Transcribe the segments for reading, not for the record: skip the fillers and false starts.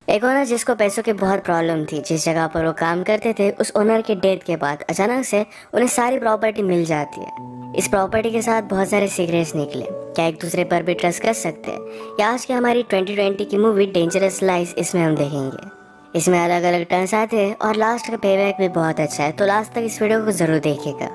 एक ओनर जिसको पैसों की बहुत प्रॉब्लम थी, जिस जगह पर वो काम करते थे उस ओनर के डेथ के बाद अचानक से उन्हें सारी प्रॉपर्टी मिल जाती है। इस प्रॉपर्टी के साथ बहुत सारे सीक्रेट्स निकले। क्या एक दूसरे पर भी ट्रस्ट कर सकते हैं? या आज की हमारी 2020 की मूवी डेंजरस लाइफ इसमें हम देखेंगे। इसमें अलग अलग टर्न्स आते हैं और लास्ट का पेबैक भी बहुत अच्छा है, तो लास्ट तक इस वीडियो को जरूर देखिएगा।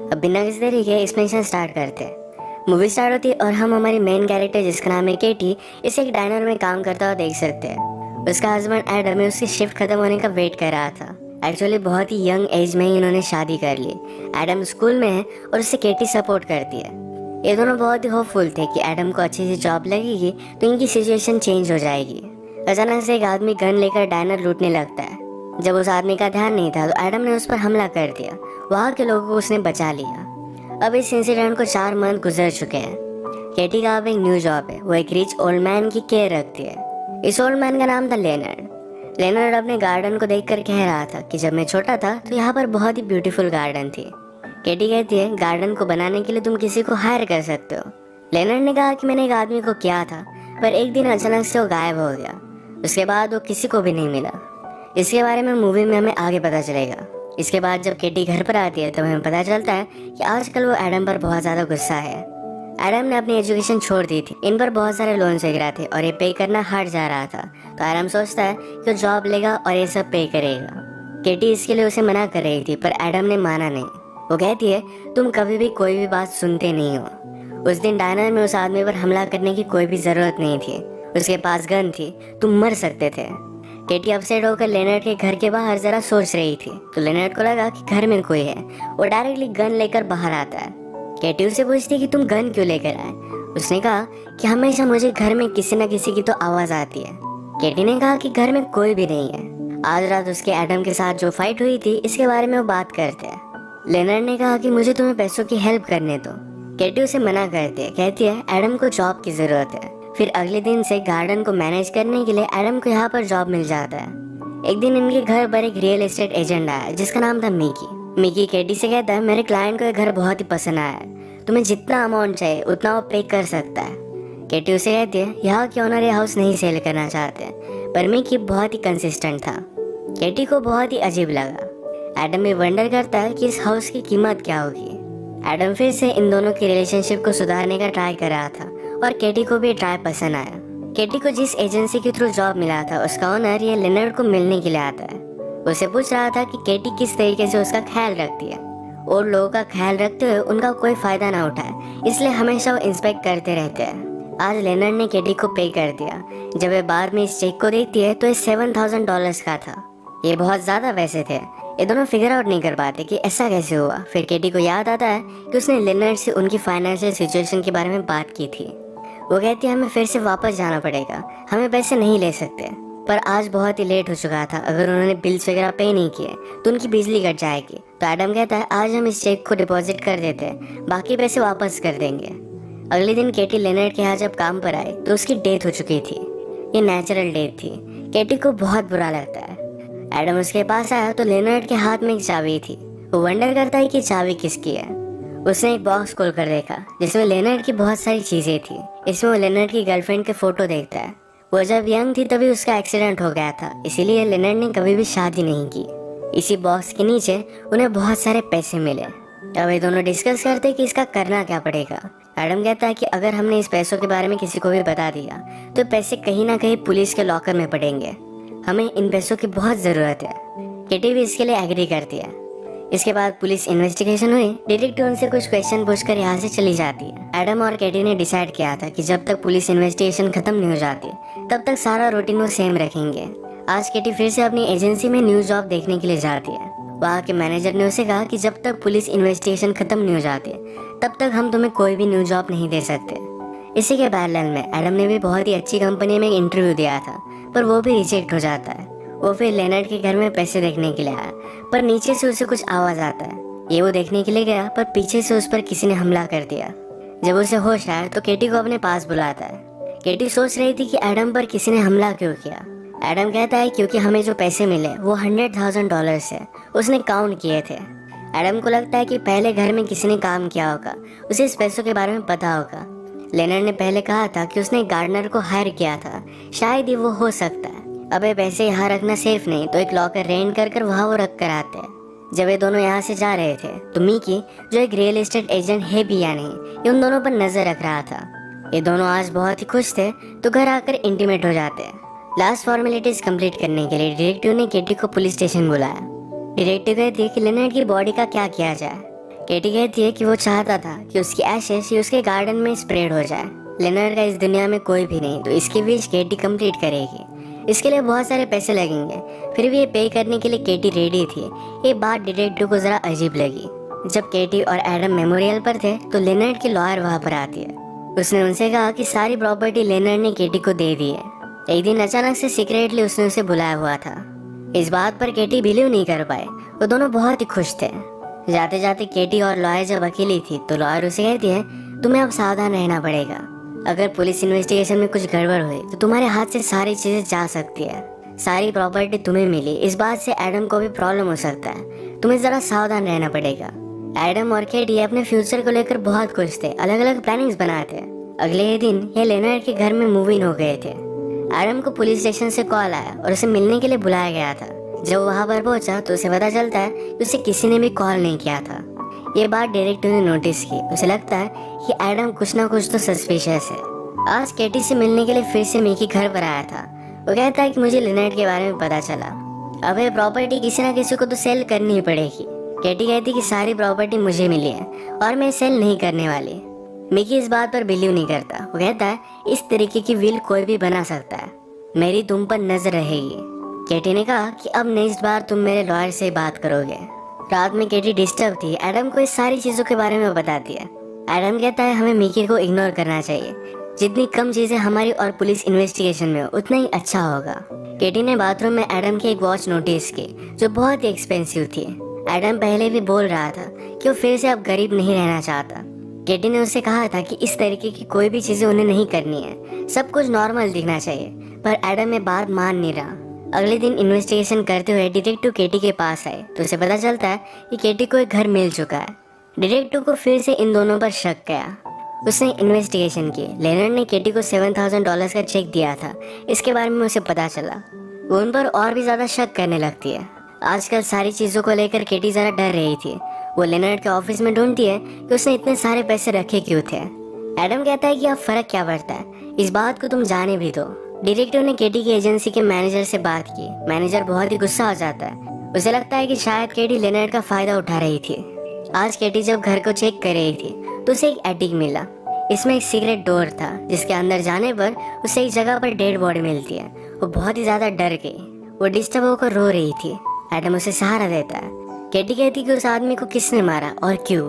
अब बिना किसी देरी के एक्सप्लेनेशन स्टार्ट करते हैं। मूवी स्टार्ट होती है और हम हमारी मेन कैरेक्टर जिसका नाम है केटी इसे एक डाइनर में काम करता हुआ देख सकते हैं। उसका हस्बैंड एडम में उसकी शिफ्ट खत्म होने का वेट कर रहा था। एक्चुअली बहुत ही यंग एज में ही इन्होंने शादी कर ली। एडम स्कूल में है और उससे केटी सपोर्ट करती है। ये दोनों बहुत ही होपफुल थे कि एडम को अच्छी सी जॉब लगेगी तो इनकी सिचुएशन चेंज हो जाएगी। अचानक से एक आदमी गन लेकर डाइनर लूटने लगता है। जब उस आदमी का ध्यान नहीं था तो एडम ने उस पर हमला कर दिया। वहाँ के लोगों को उसने बचा लिया। अब इस इंसिडेंट को 4 मंथ गुजर चुके हैं। केटी का अब एक न्यू जॉब है। वो एक रिच ओल्ड मैन की केयर रखती है। इस ओल्ड मैन का नाम था लेनर्ड। लेनर्ड अपने गार्डन को देखकर कह रहा था कि जब मैं छोटा था तो यहाँ पर बहुत ही ब्यूटीफुल गार्डन थी। केटी कहती है गार्डन को बनाने के लिए तुम किसी को हायर कर सकते हो। लेनर्ड ने कहा कि मैंने एक आदमी को किया था, पर एक दिन अचानक से वो गायब हो गया। उसके बाद वो किसी को भी नहीं मिला। इसके बारे में मूवी में हमें आगे पता चलेगा। इसके बाद जब केटी घर पर आती है तो हमें पता चलता है कि आजकल वो एडम पर बहुत ज़्यादा गुस्सा है। एडम ने अपनी एजुकेशन छोड़ दी थी। इन पर बहुत सारे लोन्स वगैरह थे और ये पे करना हार्ड जा रहा था। तो एडम सोचता है कि वो जॉब लेगा और ये सब पे करेगा। केटी इसके लिए उसे मना कर रही थी पर एडम ने माना नहीं। वो कहती है तुम कभी भी कोई भी बात सुनते नहीं हो। उस दिन डायनर में उस आदमी पर हमला करने की कोई भी जरूरत नहीं थी। उसके पास गन थी, तुम मर सकते थे। केटी अपसेट होकर लेनर्ड के घर के बाहर जरा सोच रही थी तो लेनर्ड को लगा कि घर में कोई है। वो डायरेक्टली गन लेकर बाहर आता है। केटी उसे पूछती कि तुम गन क्यों लेकर आए। उसने कहा कि हमेशा मुझे घर में किसी न किसी की तो आवाज आती है। केटी ने कहा कि घर में कोई भी नहीं है। आज रात उसके एडम के साथ जो फाइट हुई थी इसके बारे में वो बात करते हैं। लेनर्ड ने कहा कि मुझे तुम्हें पैसों की हेल्प करने दो। केटी उसे मना करती है, कहती है एडम को जॉब की जरूरत है। फिर अगले दिन से गार्डन को मैनेज करने के लिए एडम को यहाँ पर जॉब मिल जाता है। एक दिन इनके घर पर एक रियल एस्टेट एजेंट आया जिसका नाम था मिकी। मिकी केटी से कहता है मेरे क्लाइंट को ये घर बहुत ही पसंद आया है, तुम्हें जितना अमाउंट चाहिए उतना वो पे कर सकता है। केटी उसे कहती है यहाँ के ओनर ये हाउस नहीं सेल करना चाहते, पर मिकी बहुत ही कंसिस्टेंट था। केटी को बहुत ही अजीब लगा। एडम भी वंडर करता है कि इस हाउस की कीमत क्या होगी। एडम फिर से इन दोनों की रिलेशनशिप को सुधारने का ट्राई कर रहा था और केटी को भी ट्राई पसंद आया। केटी को जिस एजेंसी के थ्रू जॉब मिला था उसका ओनर ये लेनर्ड को मिलने के लिए आता है। उसे पूछ रहा था कि केटी किस तरीके से उसका ख्याल रखती है और लोगों का ख्याल रखते हुए उनका कोई फायदा ना उठाए, इसलिए हमेशा वो इंस्पेक्ट करते रहते हैं। आज लेनर्ड ने केटी को पे कर दिया। जब वे बाद में इस चेक को देखती है तो ये $7,000 का था। ये बहुत ज्यादा वैसे थे। ये दोनों फिगर आउट नहीं कर पाते कि ऐसा कैसे हुआ। फिर केटी को याद आता है कि उसने लेनर्ड से उनकी फाइनेंशियल सिचुएशन के बारे में बात की थी। वो कहती है हमें फिर से वापस जाना पड़ेगा, हमें पैसे नहीं ले सकते। पर आज बहुत ही लेट हो चुका था, अगर उन्होंने बिल्स वगैरह पे नहीं किए तो उनकी बिजली कट जाएगी। तो एडम कहता है आज हम इस चेक को डिपॉजिट कर देते हैं, बाकी पैसे वापस कर देंगे। अगले दिन केटी लेनर्ड के यहाँ जब काम पर आई तो उसकी डेथ हो चुकी थी। ये नेचुरल डेथ थी। केटी को बहुत बुरा लगता है। एडम उसके पास आया तो लेनर्ड के हाथ में एक चाबी थी। वो वंडर करता है कि चाबी किसकी है। उसने एक बॉक्स खोल कर देखा जिसमें लेनर्ड की बहुत सारी चीजें थी। इसमें वो लेनर्ड की गर्लफ्रेंड के फोटो देखता है। वो जब यंग थी तभी उसका एक्सीडेंट हो गया था, इसीलिए लेनर्ड ने कभी भी शादी नहीं की। इसी बॉक्स के नीचे उन्हें बहुत सारे पैसे मिले। अब ये दोनों डिस्कस करते कि इसका करना क्या पड़ेगा। एडम कहता है कि अगर हमने इस पैसों के बारे में किसी को भी बता दिया तो पैसे कहीं ना कहीं पुलिस के लॉकर में पड़ेंगे। हमें इन पैसों की बहुत जरूरत है। केटी भी इसके लिए एग्री करती है। इसके बाद पुलिस इन्वेस्टिगेशन हुई। डिटेक्टिव उनसे कुछ क्वेश्चन पूछकर यहाँ से चली जाती है। एडम और केटी ने डिसाइड किया था कि जब तक पुलिस इन्वेस्टिगेशन खत्म नहीं हो जाती तब तक सारा रूटीन वो सेम रखेंगे। आज केटी फिर से अपनी एजेंसी में न्यू जॉब देखने के लिए जाती है। वहाँ के मैनेजर ने उसे कहा कि जब तक पुलिस इन्वेस्टिगेशन खत्म नहीं हो जाती तब तक हम तुम्हें कोई भी न्यू जॉब नहीं दे सकते। इसी के पैरेलल में एडम ने भी बहुत ही अच्छी कंपनी में इंटरव्यू दिया था, पर वो भी रिजेक्ट हो जाता है। वो फिर लेनर्ड के घर में पैसे देखने के लिए आया, पर नीचे से उसे कुछ आवाज आता है। ये वो देखने के लिए गया, पर पीछे से उस पर किसी ने हमला कर दिया। जब उसे होश आया तो केटी को अपने पास बुलाता है। केटी सोच रही थी कि एडम पर किसी ने हमला क्यों किया। एडम कहता है क्योंकि हमें जो पैसे मिले वो $100,000 है, उसने काउंट किए थे। एडम को लगता है कि पहले घर में किसी ने काम किया होगा, उसे इस पैसों के बारे में पता होगा। लेनर्ड ने पहले कहा था कि उसने गार्डनर को हायर किया था, शायद ही वो हो सकता है। अबे पैसे यहाँ रखना सेफ नहीं, तो एक लॉकर रेंट कर कर वहाँ वो रख कर आते हैं। जब ये दोनों यहाँ से जा रहे थे तो मिकी, जो एक रियल एस्टेट एजेंट है भी या नहीं, ये उन दोनों पर नजर रख रहा था। ये दोनों आज बहुत ही खुश थे तो घर आकर इंटीमेट हो जाते हैं। लास्ट फॉर्मेलिटीज कंप्लीट करने के लिए डिटेक्टिव ने केटी को पुलिस स्टेशन बुलाया। डिटेक्टिव कहती है कि लेनर्ड की बॉडी का क्या किया जाए। केटी कहती है कि वो चाहता था कि उसकी एशेस उसके गार्डन में स्प्रेड हो जाए। लेनर्ड का इस दुनिया में कोई भी नहीं, तो इसकी विश केटी कंप्लीट करेगी। इसके लिए बहुत सारे पैसे लगेंगे, फिर भी ये पे करने के लिए केटी रेडी थी। ये बात डिटेक्टिव को जरा अजीब लगी। जब केटी और एडम मेमोरियल पर थे तो लेनर्ड की लॉयर वहाँ पर आती है। उसने उनसे कहा कि सारी प्रॉपर्टी लेनर्ड ने केटी को दे दी है। एक दिन अचानक से सीक्रेटली उसने उसे बुलाया हुआ था। इस बात पर केटी बिलीव नहीं कर पाए। वो दोनों बहुत ही खुश थे। जाते जाते केटी और लॉयर जब अकेली थी तो लॉयर उसे कहती है, तुम्हें अब सावधान रहना पड़ेगा। अगर पुलिस इन्वेस्टिगेशन में कुछ गड़बड़ हुई तो तुम्हारे हाथ से सारी चीजें जा सकती है। सारी प्रॉपर्टी तुम्हें मिली, इस बात से एडम को भी प्रॉब्लम हो सकता है। तुम्हें जरा सावधान रहना पड़ेगा। एडम और केटी अपने फ्यूचर को लेकर बहुत खुश थे, अलग अलग प्लानिंग्स बनाते। अगले ही दिन ये लेनर्ड के घर में मूव इन हो गए थे। एडम को पुलिस स्टेशन से कॉल आया और उसे मिलने के लिए बुलाया गया था। जब वहाँ पर पहुंचा तो उसे पता चलता है कि उसे किसी ने भी कॉल नहीं किया था। ये बात डायरेक्टर ने नोटिस की। उसे लगता है कि एडम कुछ ना कुछ तो सस्पिशियस है। आज केटी से मिलने के लिए फिर से मिकी घर पर आया था। वो कहता है कि मुझे लेनर्ड के बारे में पता चला। अब ये प्रॉपर्टी किसी ना किसी को तो सेल करनी ही पड़ेगी। केटी कहती कि सारी प्रॉपर्टी मुझे मिली है और मैं सेल नहीं करने वाली। मिकी इस बात पर बिलीव नहीं करता। वो कहता है इस तरीके की विल कोई भी बना सकता है, मेरी तुम पर नजर रहेगी। केटी ने कहा कि अब नेक्स्ट बार तुम मेरे लॉयर से बात करोगे। रात में केटी डिस्टर्ब थी। एडम को इस सारी चीजों के बारे में बताती है। एडम कहता है हमें मिकी को इग्नोर करना चाहिए। जितनी कम चीजें हमारी और पुलिस इन्वेस्टिगेशन में हो उतना ही अच्छा होगा। केटी ने बाथरूम में एडम की एक वॉच नोटिस की जो बहुत ही एक्सपेंसिव थी। एडम पहले भी बोल रहा था कि वो फिर से अब गरीब नहीं रहना चाहता। केटी ने उससे कहा था कि इस तरीके की कोई भी चीजें उन्हें नहीं करनी है, सब कुछ नॉर्मल दिखना चाहिए, पर एडम में बात मान नहीं रहा। अगले दिन इन्वेस्टिगेशन करते हुए डिटेक्टिव केटी के पास आए तो उसे पता चलता है कि केटी को एक घर मिल चुका है। डिटेक्टिव को फिर से इन दोनों पर शक गया। उसने इन्वेस्टिगेशन की। लेनर्ड ने केटी को $7,000 का चेक दिया था। इसके बारे में उसे पता चला। वो उन पर और भी ज्यादा शक करने लगती है। आजकल सारी चीजों को लेकर केटी जरा डर रही थी। वो लेनर्ड के ऑफिस में ढूंढती है कि उसने इतने सारे पैसे रखे क्यों थे। एडम कहता है कि अब फर्क क्या पड़ता है, इस बात को तुम जाने भी दो। डिटेक्टिव ने केटी की एजेंसी के मैनेजर से बात की। मैनेजर बहुत ही गुस्सा हो जाता है। उसे लगता है कि शायद केटी लेनर्ड का फायदा उठा रही थी। आज केटी जब घर को चेक कर रही थी तो उसे एक एटिक मिला। इसमें एक सीक्रेट डोर था जिसके अंदर जाने पर उसे एक जगह पर डेड बॉडी मिलती है। वो बहुत ही ज्यादा डर गई। वो डिस्टर्ब होकर रो रही थी। एडम उसे सहारा देता है। केटी कहती कि उस आदमी को किसने मारा और क्यों।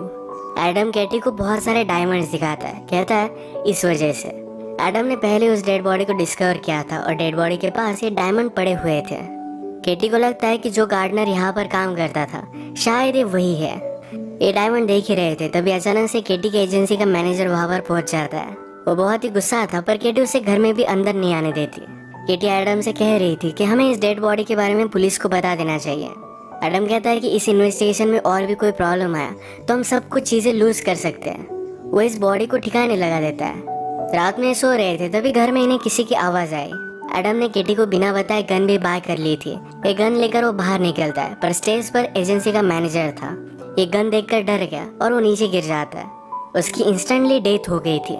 एडम केटी को बहुत सारे डायमंड्स दिखाता है। कहता है इस वजह से। एडम ने पहले उस डेड बॉडी को डिस्कवर किया था और डेड बॉडी के पास ये डायमंड पड़े हुए थे। केटी को लगता है कि जो गार्डनर यहाँ पर काम करता था शायद ये वही है। ये डायमंड देख ही रहे थे तभी अचानक से केटी की एजेंसी का मैनेजर वहाँ पर पहुंच जाता है। वो बहुत ही गुस्सा था पर केटी उसे घर में भी अंदर नहीं आने देती। केटी एडम से कह रही थी कि हमें इस डेड बॉडी के बारे में पुलिस को बता देना चाहिए। एडम कहता है कि इस इन्वेस्टिगेशन में और भी कोई प्रॉब्लम आया तो हम सब कुछ चीजें लूज कर सकते हैं। वो इस बॉडी को ठिकाने लगा देता है। रात में सो रहे थे तभी घर में इन्हें किसी की आवाज आई। एडम ने केटी को बिना बताए गन भी बाय कर ली थी। ये गन लेकर वो बाहर निकलता है पर स्टेज पर एजेंसी का मैनेजर था। ये गन देखकर डर गया और वो नीचे गिर जाता है। उसकी इंस्टेंटली डेथ हो गई थी।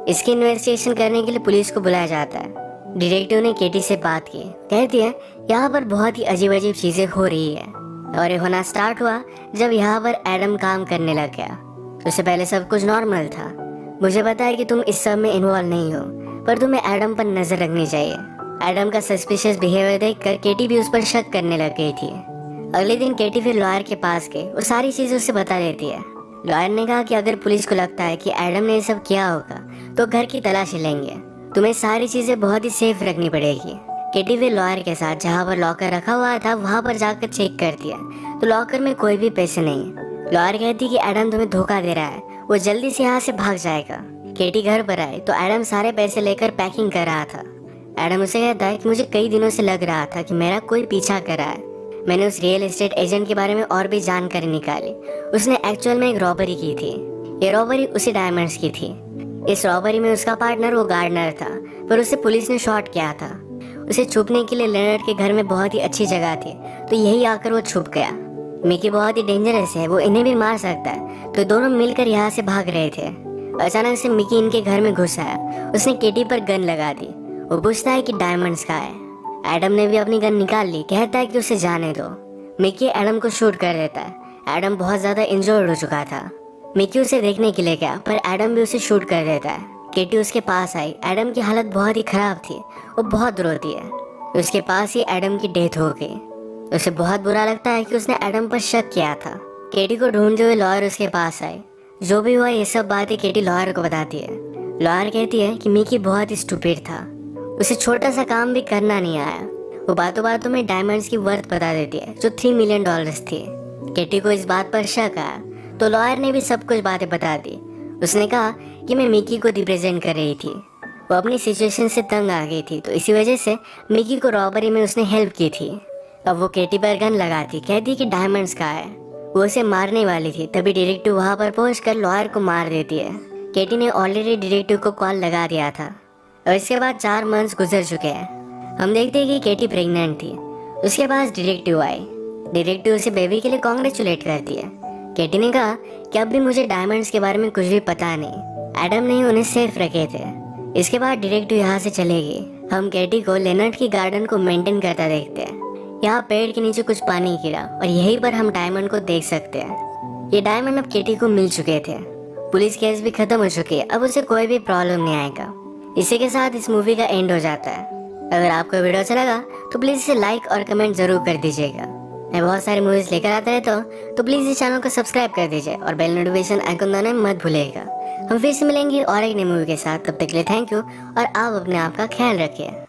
इसकी इन्वेस्टिगेशन करने के लिए पुलिस को बुलाया जाता है। डिटेक्टिव ने केटी से बात की। कहती है यहाँ पर बहुत ही अजीब अजीब चीजें हो रही है और ये होना स्टार्ट हुआ जब यहाँ पर एडम काम करने लग गया। उससे पहले सब कुछ नॉर्मल था। मुझे पता है कि तुम इस सब में इन्वॉल्व नहीं हो पर तुम्हें एडम पर नजर रखनी चाहिए। एडम का सस्पिशियस बिहेवियर देखकर केटी भी उस पर शक करने लग गई थी। अगले दिन केटी फिर लॉयर के पास गई। वो सारी चीजें उसे बता देती है। लॉयर ने कहा कि अगर पुलिस को लगता है कि एडम ने ये सब किया होगा तो घर की तलाशी लेंगे। तुम्हें सारी चीजें बहुत ही सेफ रखनी पड़ेगी। केटी फिर लॉयर के साथ जहाँ पर लॉकर रखा हुआ था वहाँ पर जाकर चेक करती है तो लॉकर में कोई भी पैसे नहीं। लॉयर कहती कि एडम तुम्हें धोखा दे रहा है, वो जल्दी से यहाँ से भाग जाएगा। केटी घर पर आए तो एडम सारे पैसे लेकर पैकिंग कर रहा था। एडम उसे कहता है कि मुझे कई दिनों से लग रहा था कि मेरा कोई पीछा कर रहा है। मैंने उस रियल एस्टेट एजेंट के बारे में और भी जानकारी निकाली। उसने एक्चुअल में एक रॉबरी की थी। ये रॉबरी उसी डायमंड्स की थी। इस रॉबरी में उसका पार्टनर वो गार्डनर था पर उसे पुलिस ने शॉट किया था। उसे छुपने के लिए लेनर्ड के घर में बहुत ही अच्छी जगह थी, तो यही आकर वो छुप गया। मिकी बहुत ही डेंजरस है, वो इन्हें भी मार सकता है, तो दोनों मिलकर यहाँ से भाग रहे थे। अचानक से मिकी इनके घर में घुस आया। उसने केटी पर गन लगा दी। वो पूछता है कि डायमंड्स कहाँ है। एडम ने भी अपनी गन निकाल ली, कहता है कि उसे जाने दो। मिकी एडम को शूट कर देता है। एडम बहुत ज्यादा इंजर्ड हो चुका था। मिकी उसे देखने के लिए गया, पर एडम भी उसे शूट कर देता है। केटी उसके पास आई। एडम की हालत बहुत ही खराब थी, वो बहुत रोती है। उसके पास ही एडम की डेथ हो गई। उसे बहुत बुरा लगता है कि उसने एडम पर शक किया था। केटी को ढूंढते हुए लॉयर उसके पास आई। जो भी हुआ ये सब बातें केटी लॉयर को बताती है। लॉयर कहती है कि मिकी बहुत ही स्टूपिड था, उसे छोटा सा काम भी करना नहीं आया। वो बातों बातों में डायमंड्स की वर्थ बता देती है, जो $3 मिलियन थी। केटी को इस बात पर शक आया, तो लॉयर ने भी सब कुछ बातें बता दी। उसने कहा कि मैं मिकी को रिप्रेजेंट कर रही थी। वो अपनी सिचुएशन से तंग आ गई थी, तो इसी वजह से मिकी को रॉबरी में उसने हेल्प की थी। अब वो केटी पर गन लगाती, कहती कि डायमंड्स कहाँ है। वो उसे मारने वाली थी, तभी डिटेक्टिव वहाँ पर पहुंचकर लॉयर को मार देती है। केटी ने ऑलरेडी डिटेक्टिव को कॉल लगा दिया था। और इसके बाद 4 मंथ्स गुजर चुके हैं। हम देखते हैं कि केटी प्रेग्नेंट थी। उसके पास डिटेक्टिव आई। डिटेक्टिव उसे बेबी के लिए कॉन्ग्रेचुलेट करती है। केटी ने कहा कि अब भी मुझे डायमंड्स के बारे में कुछ भी पता नहीं, एडम ने ही उन्हें सेफ रखे थे। इसके बाद डिटेक्टिव यहाँ से चलेगी। हम केटी को लेनर्ड की गार्डन को मेंटेन करता देखते हैं। यहाँ पेड़ के नीचे कुछ पानी गिरा और यहीं पर हम डायमंड को देख सकते हैं। ये डायमंड अब केटी को मिल चुके थे। पुलिस केस भी खत्म हो चुकी है, अब उसे कोई भी प्रॉब्लम नहीं आएगा। इसी के साथ इस मूवी का एंड हो जाता है। अगर आपको वीडियो अच्छा लगा तो प्लीज़ इसे लाइक और कमेंट जरूर कर दीजिएगा। मैं बहुत सारी मूवीज लेकर आता रहता हूँ, तो प्लीज़ इस चैनल को सब्सक्राइब कर दीजिए और बेल नोटिफिकेशन आइकन दबाना मत भूलिएगा। हम फिर से मिलेंगे और एक नई मूवी के साथ। तब तक के लिए थैंक यू और आप अपने आप का ख्याल रखिए।